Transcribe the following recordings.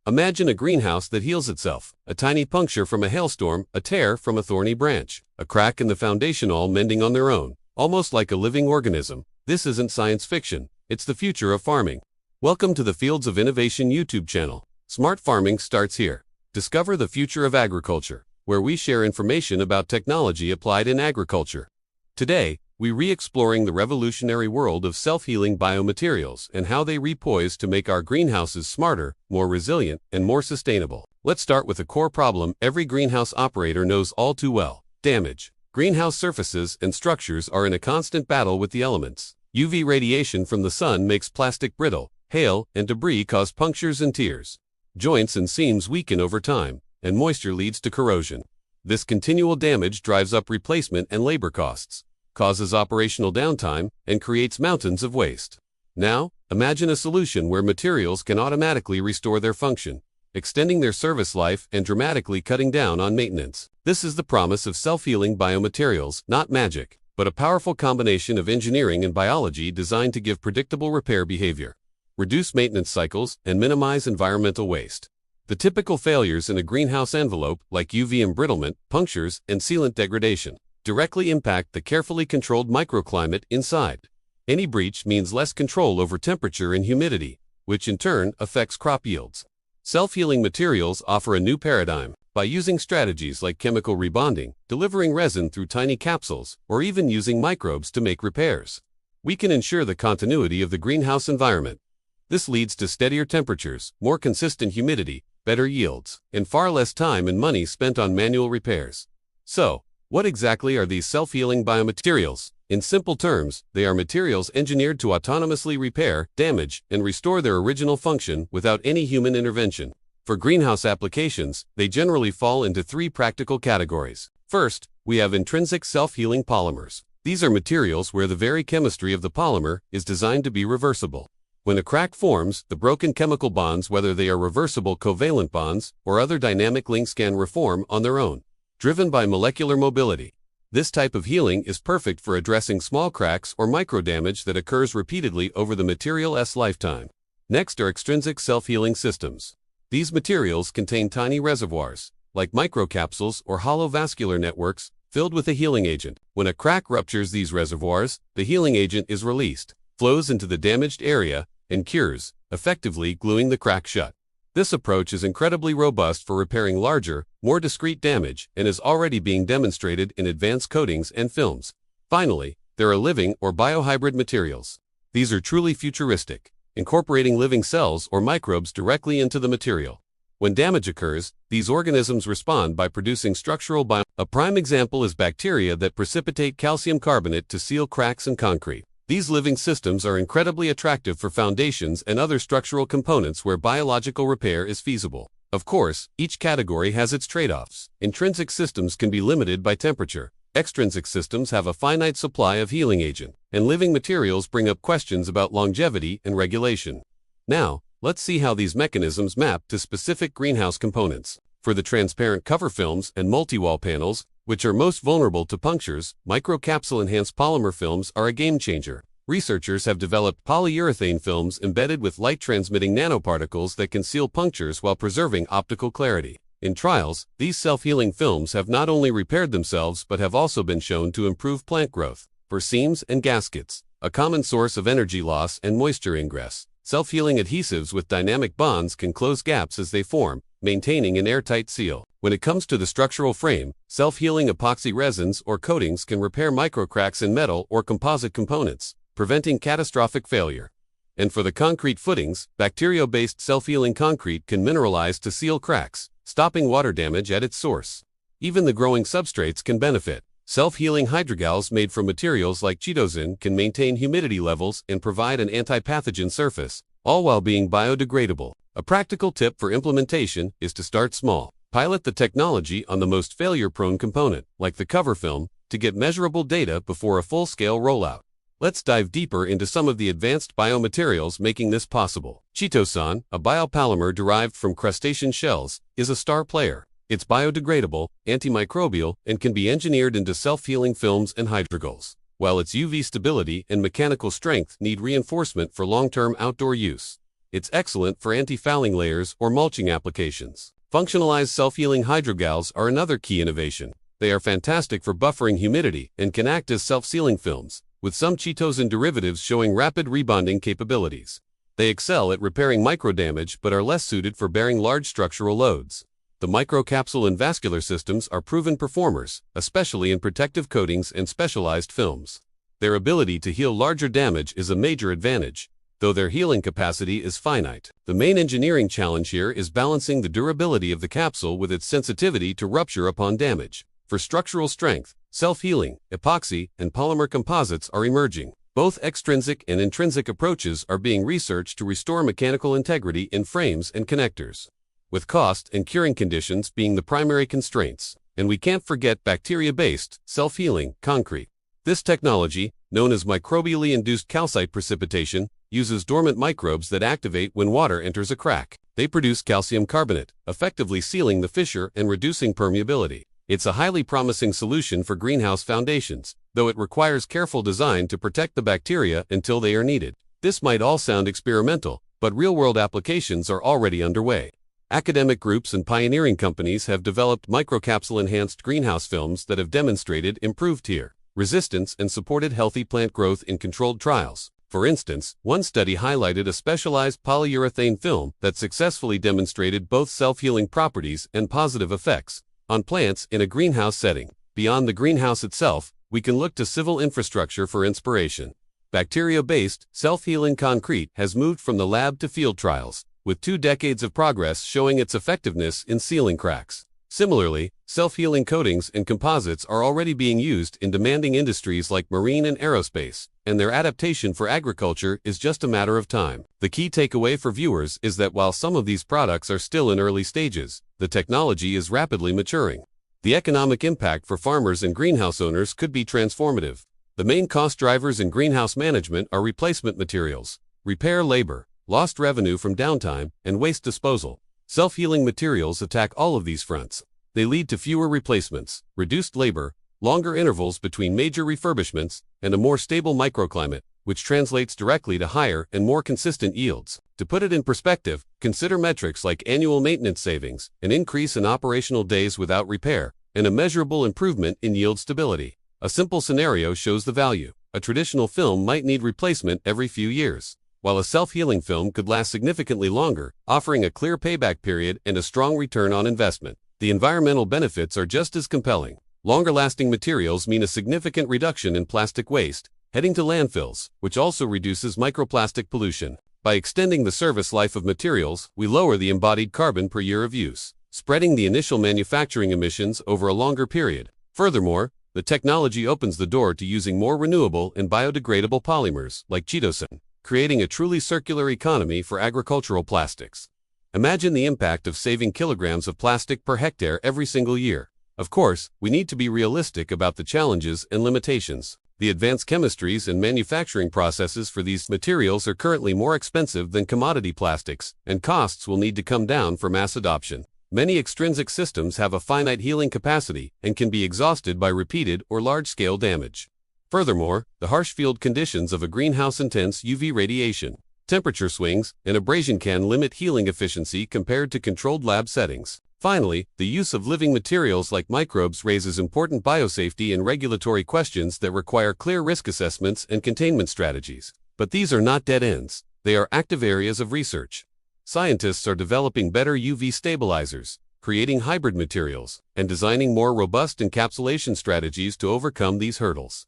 Imagine a greenhouse that heals itself. A tiny puncture from a hailstorm, a tear from a thorny branch, a crack in the foundation all mending on their own, almost like a living organism. This isn't science fiction, it's the future of farming. Welcome to the Fields of Innovation YouTube channel. Smart farming starts here. Discover the future of agriculture, where we share information about technology applied in agriculture. Today, we re-exploring the revolutionary world of self-healing biomaterials and how they repoise to make our greenhouses smarter, more resilient, and more sustainable. Let's start with a core problem every greenhouse operator knows all too well: damage. Greenhouse surfaces and structures are in a constant battle with the elements. UV radiation from the sun makes plastic brittle, hail and debris cause punctures and tears. Joints and seams weaken over time, and moisture leads to corrosion. This continual damage drives up replacement and labor costs, causes operational downtime, and creates mountains of waste. Now, imagine a solution where materials can automatically restore their function, extending their service life and dramatically cutting down on maintenance. This is the promise of self-healing biomaterials, not magic, but a powerful combination of engineering and biology designed to give predictable repair behavior, reduce maintenance cycles, and minimize environmental waste. The typical failures in a greenhouse envelope, like UV embrittlement, punctures, and sealant degradation, directly impact the carefully controlled microclimate inside. Any breach means less control over temperature and humidity, which in turn affects crop yields. Self-healing materials offer a new paradigm. By using strategies like chemical rebonding, delivering resin through tiny capsules, or even using microbes to make repairs, we can ensure the continuity of the greenhouse environment. This leads to steadier temperatures, more consistent humidity, better yields, and far less time and money spent on manual repairs. So, what exactly are these self-healing biomaterials? In simple terms, they are materials engineered to autonomously repair, damage, and restore their original function without any human intervention. For greenhouse applications, they generally fall into three practical categories. First, we have intrinsic self-healing polymers. These are materials where the very chemistry of the polymer is designed to be reversible. When a crack forms, the broken chemical bonds, whether they are reversible covalent bonds or other dynamic links, can reform on their own, driven by molecular mobility. This type of healing is perfect for addressing small cracks or microdamage that occurs repeatedly over the material's lifetime. Next are extrinsic self-healing systems. These materials contain tiny reservoirs, like microcapsules or hollow vascular networks, filled with a healing agent. When a crack ruptures these reservoirs, the healing agent is released, flows into the damaged area, and cures, effectively gluing the crack shut. This approach is incredibly robust for repairing larger, more discrete damage and is already being demonstrated in advanced coatings and films. Finally, there are living or biohybrid materials. These are truly futuristic, incorporating living cells or microbes directly into the material. When damage occurs, these organisms respond by producing structural A prime example is bacteria that precipitate calcium carbonate to seal cracks in concrete. These living systems are incredibly attractive for foundations and other structural components where biological repair is feasible. Of course, each category has its trade-offs. Intrinsic systems can be limited by temperature. Extrinsic systems have a finite supply of healing agent, and living materials bring up questions about longevity and regulation. Now, let's see how these mechanisms map to specific greenhouse components. For the transparent cover films and multi-wall panels, which are most vulnerable to punctures, microcapsule-enhanced polymer films are a game-changer. Researchers have developed polyurethane films embedded with light-transmitting nanoparticles that can seal punctures while preserving optical clarity. In trials, these self-healing films have not only repaired themselves but have also been shown to improve plant growth. For seams and gaskets, a common source of energy loss and moisture ingress, self-healing adhesives with dynamic bonds can close gaps as they form, maintaining an airtight seal. When it comes to the structural frame, self-healing epoxy resins or coatings can repair microcracks in metal or composite components, preventing catastrophic failure. And for the concrete footings, bacteria-based self-healing concrete can mineralize to seal cracks, stopping water damage at its source. Even the growing substrates can benefit. Self-healing hydrogels made from materials like chitosan can maintain humidity levels and provide an anti-pathogen surface, all while being biodegradable. A practical tip for implementation is to start small. Pilot the technology on the most failure-prone component, like the cover film, to get measurable data before a full-scale rollout. Let's dive deeper into some of the advanced biomaterials making this possible. Chitosan, a biopolymer derived from crustacean shells, is a star player. It's biodegradable, antimicrobial, and can be engineered into self-healing films and hydrogels, while its UV stability and mechanical strength need reinforcement for long-term outdoor use. It's excellent for anti-fouling layers or mulching applications. Functionalized self-healing hydrogels are another key innovation. They are fantastic for buffering humidity and can act as self-sealing films, with some chitosan derivatives showing rapid rebonding capabilities. They excel at repairing microdamage but are less suited for bearing large structural loads. The microcapsule and vascular systems are proven performers, especially in protective coatings and specialized films. Their ability to heal larger damage is a major advantage, though their healing capacity is finite. The main engineering challenge here is balancing the durability of the capsule with its sensitivity to rupture upon damage. For structural strength, self-healing, epoxy, and polymer composites are emerging. Both extrinsic and intrinsic approaches are being researched to restore mechanical integrity in frames and connectors, with cost and curing conditions being the primary constraints. And we can't forget bacteria-based, self-healing concrete. This technology, known as microbially induced calcite precipitation, uses dormant microbes that activate when water enters a crack. They produce calcium carbonate, effectively sealing the fissure and reducing permeability. It's a highly promising solution for greenhouse foundations, though it requires careful design to protect the bacteria until they are needed. This might all sound experimental, but real-world applications are already underway. Academic groups and pioneering companies have developed microcapsule-enhanced greenhouse films that have demonstrated improved tear resistance and supported healthy plant growth in controlled trials. For instance, one study highlighted a specialized polyurethane film that successfully demonstrated both self-healing properties and positive effects on plants in a greenhouse setting. Beyond the greenhouse itself, we can look to civil infrastructure for inspiration. Bacteria-based, self-healing concrete has moved from the lab to field trials, with 2 decades of progress showing its effectiveness in sealing cracks. Similarly, self-healing coatings and composites are already being used in demanding industries like marine and aerospace, and their adaptation for agriculture is just a matter of time. The key takeaway for viewers is that while some of these products are still in early stages, the technology is rapidly maturing. The economic impact for farmers and greenhouse owners could be transformative. The main cost drivers in greenhouse management are replacement materials, repair labor, lost revenue from downtime, and waste disposal. Self-healing materials attack all of these fronts. They lead to fewer replacements, reduced labor, longer intervals between major refurbishments, and a more stable microclimate, which translates directly to higher and more consistent yields. To put it in perspective, consider metrics like annual maintenance savings, an increase in operational days without repair, and a measurable improvement in yield stability. A simple scenario shows the value. A traditional film might need replacement every few years, while a self-healing film could last significantly longer, offering a clear payback period and a strong return on investment. The environmental benefits are just as compelling. Longer-lasting materials mean a significant reduction in plastic waste, heading to landfills, which also reduces microplastic pollution. By extending the service life of materials, we lower the embodied carbon per year of use, spreading the initial manufacturing emissions over a longer period. Furthermore, the technology opens the door to using more renewable and biodegradable polymers, like chitosan, creating a truly circular economy for agricultural plastics. Imagine the impact of saving kilograms of plastic per hectare every single year. Of course, we need to be realistic about the challenges and limitations. The advanced chemistries and manufacturing processes for these materials are currently more expensive than commodity plastics, and costs will need to come down for mass adoption. Many extrinsic systems have a finite healing capacity and can be exhausted by repeated or large-scale damage. Furthermore, the harsh field conditions of a greenhouse intense UV radiation, temperature swings, and abrasion can limit healing efficiency compared to controlled lab settings. Finally, the use of living materials like microbes raises important biosafety and regulatory questions that require clear risk assessments and containment strategies. But these are not dead ends. They are active areas of research. Scientists are developing better UV stabilizers, creating hybrid materials, and designing more robust encapsulation strategies to overcome these hurdles.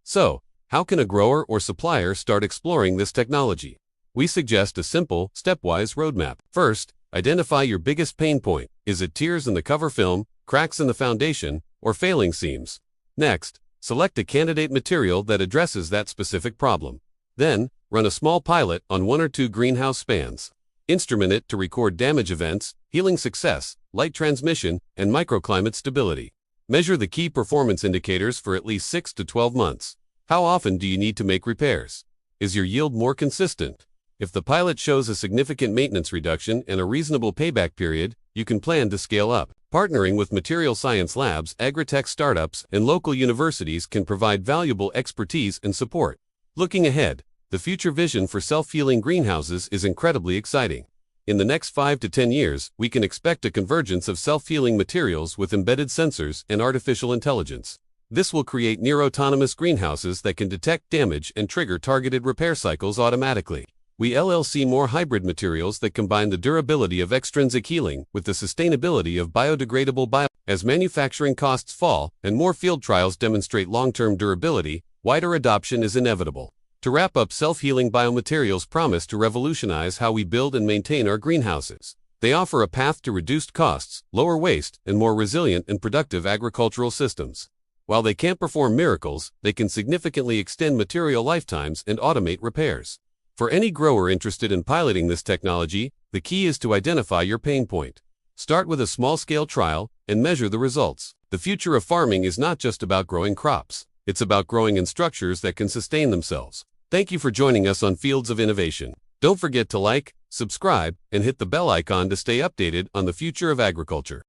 So, how can a grower or supplier start exploring this technology? We suggest a simple, stepwise roadmap. First, identify your biggest pain point. Is it tears in the cover film, cracks in the foundation, or failing seams? Next, select a candidate material that addresses that specific problem. Then, run a small pilot on 1 or 2 greenhouse spans. Instrument it to record damage events, healing success, light transmission, and microclimate stability. Measure the key performance indicators for at least 6 to 12 months. How often do you need to make repairs? Is your yield more consistent? If the pilot shows a significant maintenance reduction and a reasonable payback period, you can plan to scale up. Partnering with material science labs, Agritech startups, and local universities can provide valuable expertise and support. Looking ahead, The future vision for self-healing greenhouses is incredibly exciting. In the next 5 to 10 years, we can expect a convergence of self-healing materials with embedded sensors and artificial intelligence. This will create near-autonomous greenhouses that can detect damage and trigger targeted repair cycles automatically. We see more hybrid materials that combine the durability of extrinsic healing with the sustainability of biodegradable bio. As manufacturing costs fall and more field trials demonstrate long-term durability, wider adoption is inevitable. To wrap up, self-healing biomaterials promise to revolutionize how we build and maintain our greenhouses. They offer a path to reduced costs, lower waste, and more resilient and productive agricultural systems. While they can't perform miracles, they can significantly extend material lifetimes and automate repairs. For any grower interested in piloting this technology, the key is to identify your pain point. Start with a small-scale trial and measure the results. The future of farming is not just about growing crops. It's about growing in structures that can sustain themselves. Thank you for joining us on Fields of Innovation. Don't forget to like, subscribe, and hit the bell icon to stay updated on the future of agriculture.